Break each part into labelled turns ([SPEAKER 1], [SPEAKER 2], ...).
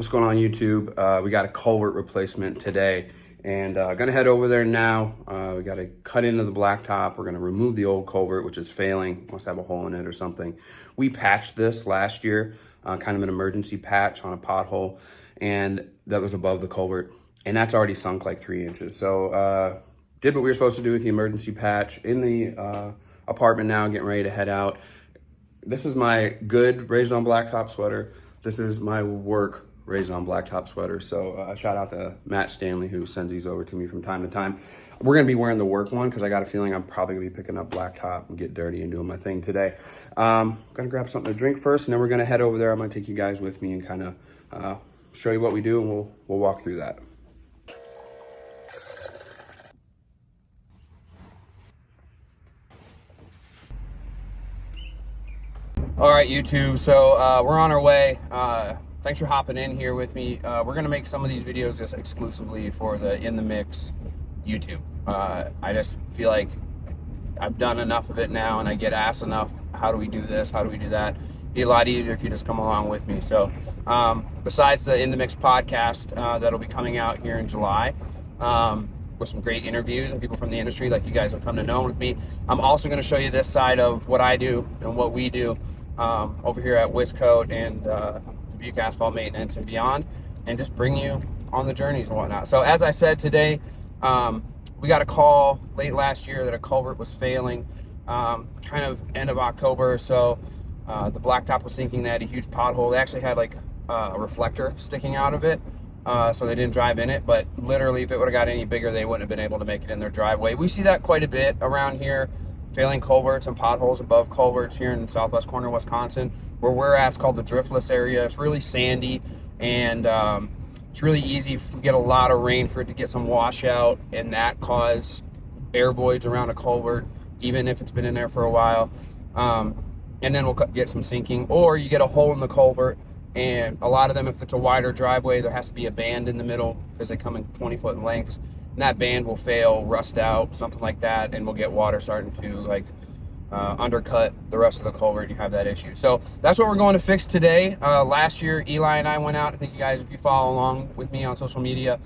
[SPEAKER 1] What's going on YouTube? We got a culvert replacement today and gonna head over there now. We got to cut into the blacktop. We're gonna remove the old culvert, which is failing, must have a hole in it or something. We patched this last year, kind of an emergency patch on a pothole, and that was above the culvert, and that's already sunk like 3 inches. So did what we were supposed to do with the emergency patch in the apartment now, getting ready to head out. This is my good raised on blacktop sweater. This is my work raised on blacktop sweater. So shout out to Matt Stanley, who sends these over to me from time to time. We're gonna be wearing the work one because I got a feeling I'm probably gonna be picking up blacktop and get dirty and doing my thing today. Gonna grab something to drink first, and then we're gonna head over there. I'm gonna take you guys with me and kind of show you what we do, and we'll walk through that. All right, YouTube, so we're on our way. Thanks for hopping in here with me. We're gonna make some of these videos just exclusively for the In the Mix YouTube. I just feel like I've done enough of it now, and I get asked enough, how do we do this, how do we do that? It'd be a lot easier if you just come along with me. So besides the In the Mix podcast that'll be coming out here in July, with some great interviews and people from the industry like you guys have come to know with me, I'm also gonna show you this side of what I do and what we do over here at WSCOAT and Dubuque Asphalt Maintenance and beyond, and just bring you on the journeys and whatnot. So as I said today, we got a call late last year that a culvert was failing, kind of end of October or so. The blacktop was sinking. They had a huge pothole. They actually had like a reflector sticking out of it, so they didn't drive in it, but literally if it would have got any bigger, they wouldn't have been able to make it in their driveway. We see that quite a bit around here. Failing culverts and potholes above culverts here in the southwest corner of Wisconsin. Where we're at, it's called the driftless area. It's really sandy, and it's really easy if we get a lot of rain for it to get some washout, and that cause air voids around a culvert, even if it's been in there for a while. And then we'll get some sinking, or you get a hole in the culvert, and a lot of them, if it's a wider driveway, there has to be a band in the middle because they come in 20-foot lengths. And that band will fail, rust out, something like that, and we'll get water starting to like undercut the rest of the culvert. You have that issue. So that's what we're going to fix today. Last year, Eli and I went out. I think you guys, if you follow along with me on social media,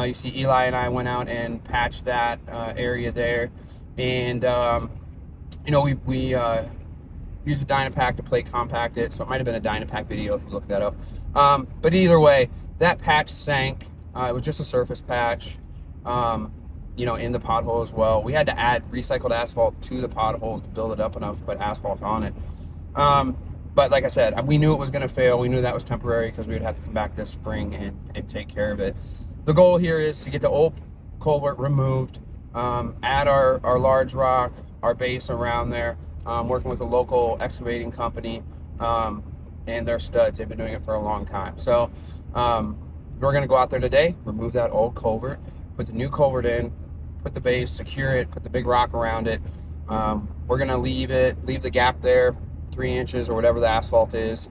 [SPEAKER 1] you see Eli and I went out and patched that area there. And, you know, we used a Dynapack to plate compact it. So it might have been a Dynapack video if you look that up. But either way, that patch sank. It was just a surface patch. You know, in the pothole as well. We had to add recycled asphalt to the pothole to build it up enough to put asphalt on it. But like I said, we knew it was going to fail. We knew that was temporary because we would have to come back this spring and take care of it. The goal here is to get the old culvert removed, add our large rock, our base around there, working with a local excavating company and their studs. They've been doing it for a long time. So we're going to go out there today, remove that old culvert, put the new culvert in, put the base, secure it, put the big rock around it. We're gonna leave the gap there 3 inches or whatever the asphalt is.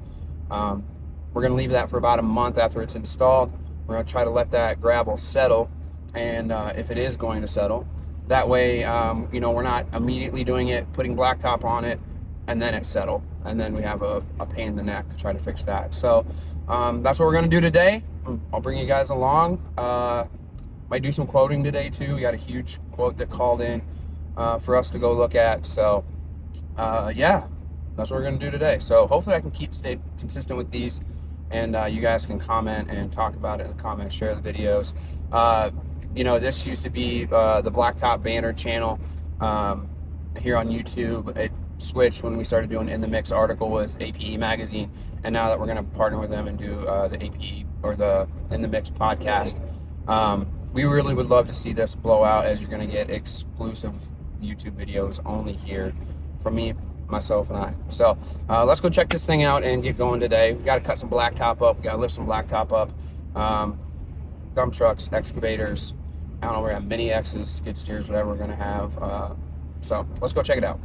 [SPEAKER 1] We're gonna leave that for about a month after it's installed. We're gonna try to let that gravel settle, and if it is going to settle, that way, you know, we're not immediately doing it, putting blacktop on it, and then it settle, and then we have a pain in the neck to try to fix that. So that's what we're gonna do today. I'll bring you guys along. Might do some quoting today too. We got a huge quote that called in for us to go look at. So yeah, that's what we're gonna do today. So hopefully I can stay consistent with these, and you guys can comment and talk about it in the comments, share the videos. You know, this used to be the Blacktop Banner channel here on YouTube. It switched when we started doing In the Mix article with APE magazine, and now that we're gonna partner with them and do the APE or the In the Mix podcast, we really would love to see this blow out, as you're going to get exclusive YouTube videos only here from me, myself, and I. So let's go check this thing out and get going today. We got to cut some blacktop up. We got to lift some blacktop up. Dump trucks, excavators, I don't know, we're going to have mini X's, skid steers, whatever we're going to have. So let's go check it out.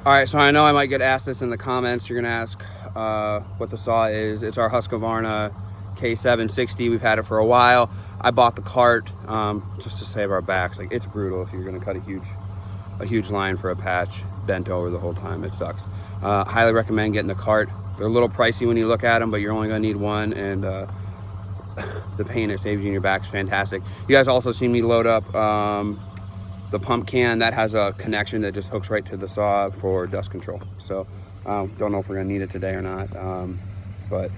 [SPEAKER 1] All right, so I know I might get asked this in the comments. You're gonna ask what the saw is. It's our Husqvarna K760. We've had it for a while. I bought the cart just to save our backs. Like, it's brutal if you're gonna cut a huge a huge line for a patch bent over the whole time. It sucks. Highly recommend getting the cart. They're a little pricey when you look at them, but you're only gonna need one, and the pain it saves you in your back is fantastic. You guys also see me load up the pump can that has a connection that just hooks right to the saw for dust control. So don't know if we're gonna need it today or not, but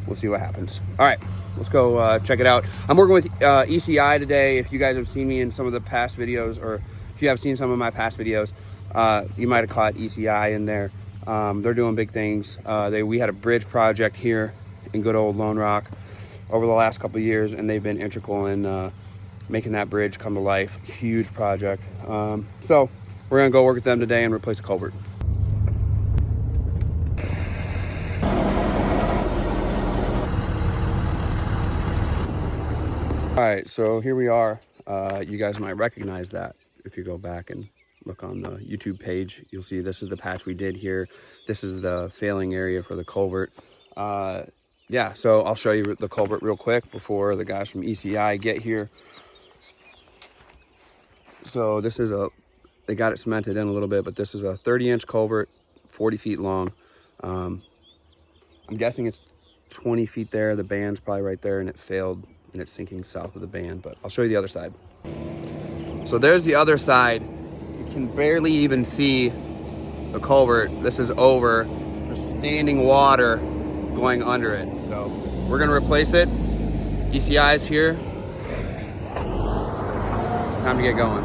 [SPEAKER 1] we'll see what happens. All right, let's go check it out. I'm working with ECI today. If you guys have seen me in some of the past videos, or if you have seen some of my past videos, you might have caught ECI in there. They're doing big things. We had a bridge project here in good old Lone Rock over the last couple of years, and they've been integral in making that bridge come to life. Huge project. So we're gonna go work with them today and replace a culvert. All right, so here we are. You guys might recognize that if you go back and look on the YouTube page. You'll see this is the patch we did here. This is the failing area for the culvert. Yeah, so I'll show you the culvert real quick before the guys from ECI get here. So this is they got it cemented in a little bit, but this is a 30-inch culvert, 40 feet long. I'm guessing it's 20 feet there. The band's probably right there, and it failed, and it's sinking south of the band, but I'll show you the other side. So there's the other side. You can barely even see the culvert. This is over. There's standing water going under it. So we're gonna replace it. ECI's here. Time to get going.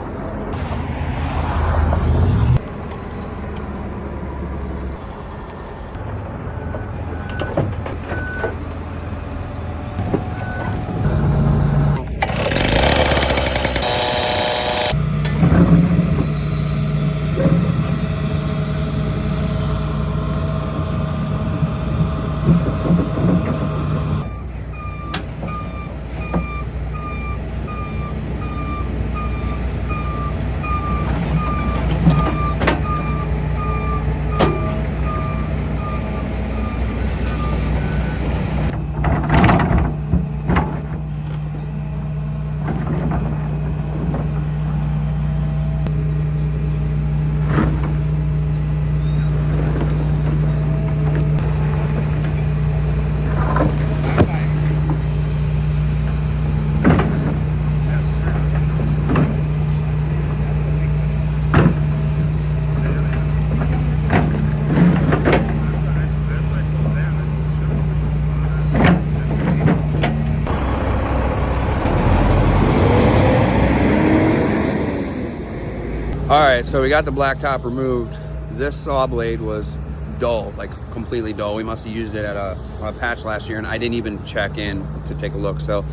[SPEAKER 1] All right, so we got the blacktop removed. This saw blade was dull, like completely dull. We must have used it at a patch last year, and I didn't even check in to take a look. So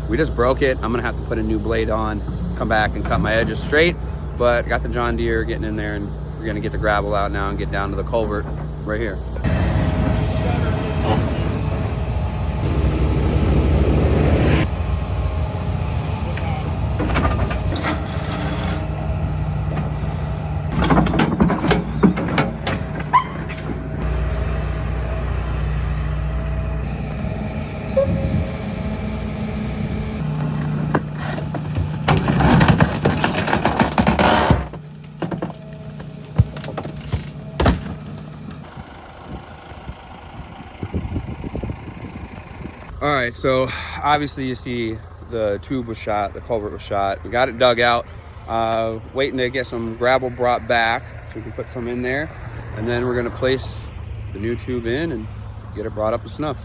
[SPEAKER 1] we just broke it. I'm gonna have to put a new blade on, come back and cut my edges straight, but got the John Deere getting in there, and we're gonna get the gravel out now and get down to the culvert right here. All right, so obviously you see the tube was shot, the culvert was shot. We got it dug out, waiting to get some gravel brought back so we can put some in there. And then we're gonna place the new tube in and get it brought up to snuff.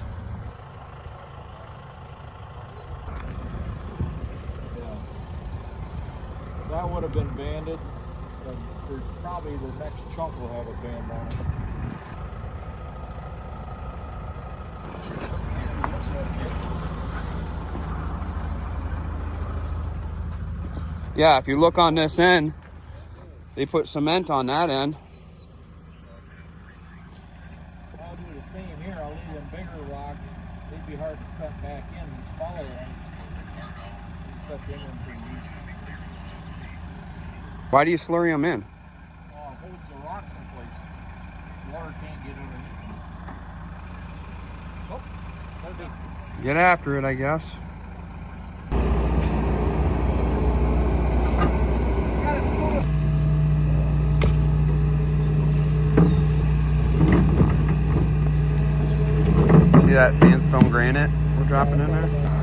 [SPEAKER 2] Yeah. That would have been banded, and probably the next chunk will have a band on it.
[SPEAKER 1] Yeah, if you look on this end, they put cement on that end.
[SPEAKER 2] I'll do the same here. I'll leave them bigger rocks. They'd be hard to set back in. The smaller ones, you set them in pretty deep.
[SPEAKER 1] Why do you slurry them in?
[SPEAKER 2] Oh, it holds the rocks in place. Water can't get underneath them. Oh, that'd be.
[SPEAKER 1] Get after it, I guess.
[SPEAKER 2] Got it.
[SPEAKER 1] that sandstone granite we're dropping in there?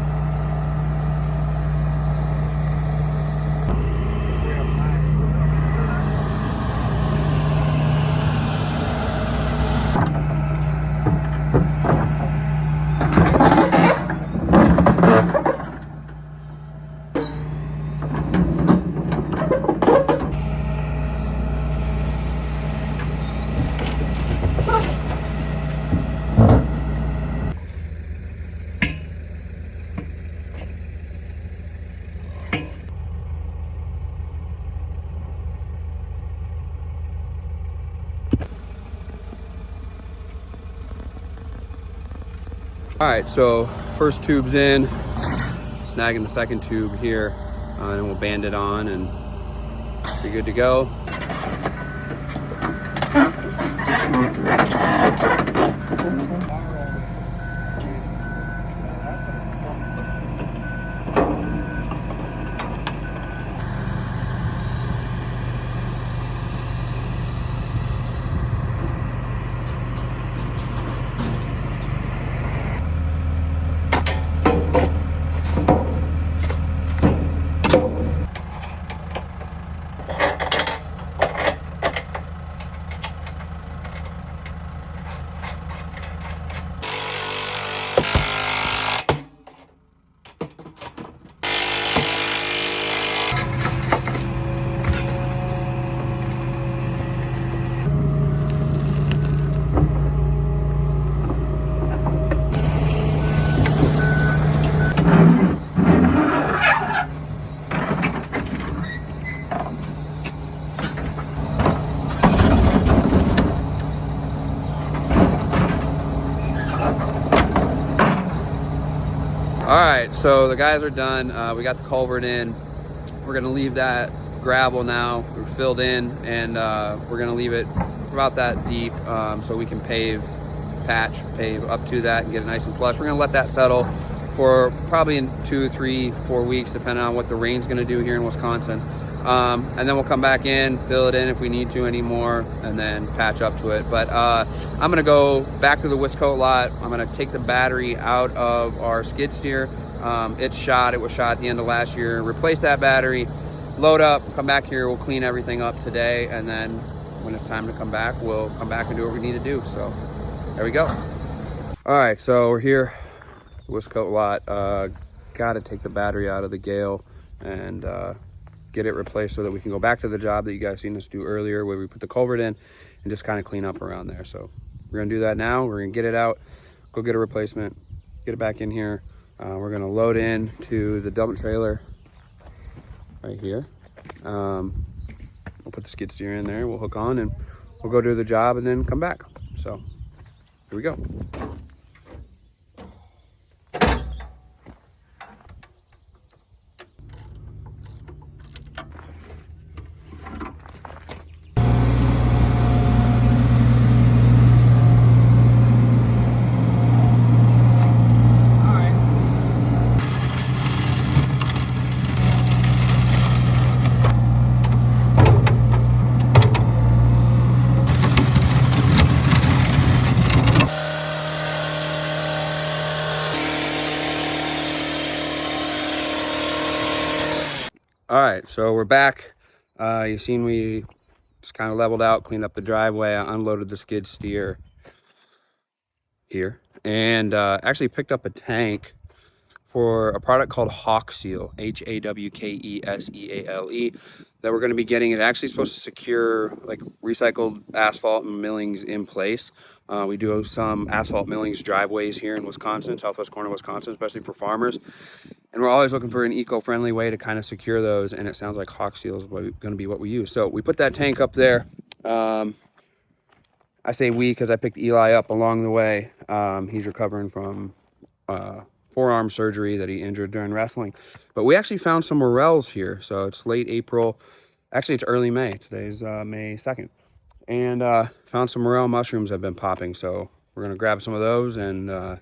[SPEAKER 1] All right, so first tube's in, snagging the second tube here, and we'll band it on and be good to go. All right, so the guys are done. We got the culvert in. We're gonna leave that gravel now. We're filled in, and we're gonna leave it about that deep so we can pave up to that and get it nice and flush. We're gonna let that settle for probably in 2, 3, 4 weeks, depending on what the rain's gonna do here in Wisconsin. And then we'll come back in, fill it in if we need to anymore, and then patch up to it. But I'm gonna go back to the Wiscote lot. I'm gonna take the battery out of our skid steer. It was shot at the end of last year. Replace that battery, load up, come back here, we'll clean everything up today, and then when it's time to come back, we'll come back and do what we need to do. So there we go. All right, so we're here, Wiscote lot. Gotta take the battery out of the Gale and get it replaced so that we can go back to the job that you guys seen us do earlier, where we put the culvert in and just kind of clean up around there. So we're gonna do that now. We're gonna get it out, go get a replacement, get it back in here. We're gonna load in to the dump trailer right here. We'll put the skid steer in there, we'll hook on, and we'll go do the job and then come back. So here we go. All right, so we're back. You seen we just kind of leveled out, cleaned up the driveway. I unloaded the skid steer here, and actually picked up a tank for a product called Hawk Seal, HAWKESEALE, that we're going to be getting. It's actually supposed to secure like recycled asphalt and millings in place. We do some asphalt millings driveways here in Wisconsin, southwest corner of Wisconsin, especially for farmers. And we're always looking for an eco-friendly way to kind of secure those. And it sounds like Hawk Seal is going to be what we use. So we put that tank up there. I say we because I picked Eli up along the way. He's recovering from forearm surgery that he injured during wrestling. But we actually found some morels here. So it's late April. Actually, it's early May. Today's May 2nd. And found some morel mushrooms that have been popping. So we're going to grab some of those and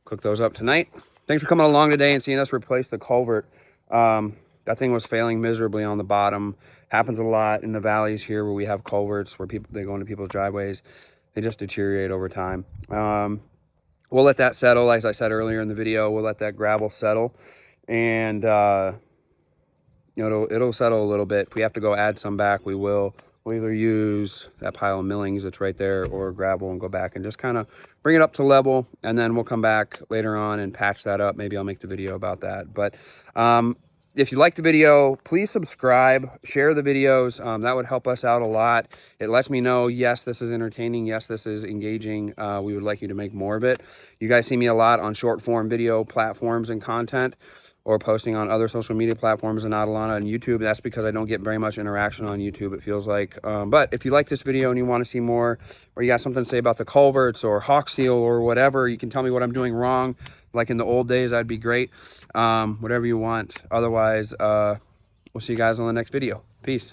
[SPEAKER 1] cook those up tonight. Thanks for coming along today and seeing us replace the culvert. That thing was failing miserably on the bottom. Happens a lot in the valleys here where we have culverts where they go into people's driveways. They just deteriorate over time. we'll let that settle. As I said earlier in the video, we'll let that gravel settle, and you know, it'll settle a little bit. If we have to go add some back, we will. We'll either use that pile of millings that's right there or gravel and go back and just kind of bring it up to level, and then we'll come back later on and patch that up. Maybe I'll make the video about that. But if you like the video, please subscribe, share the videos. That would help us out a lot. It lets me know, yes, this is entertaining. Yes, this is engaging. We would like you to make more of it. You guys see me a lot on short form video platforms and content, or posting on other social media platforms and not a lot on YouTube. That's because I don't get very much interaction on YouTube, it feels like. But if you like this video and you want to see more, or you got something to say about the culverts or hawk seal or whatever, you can tell me what I'm doing wrong. Like in the old days, that'd be great. Whatever you want. Otherwise, we'll see you guys on the next video. Peace.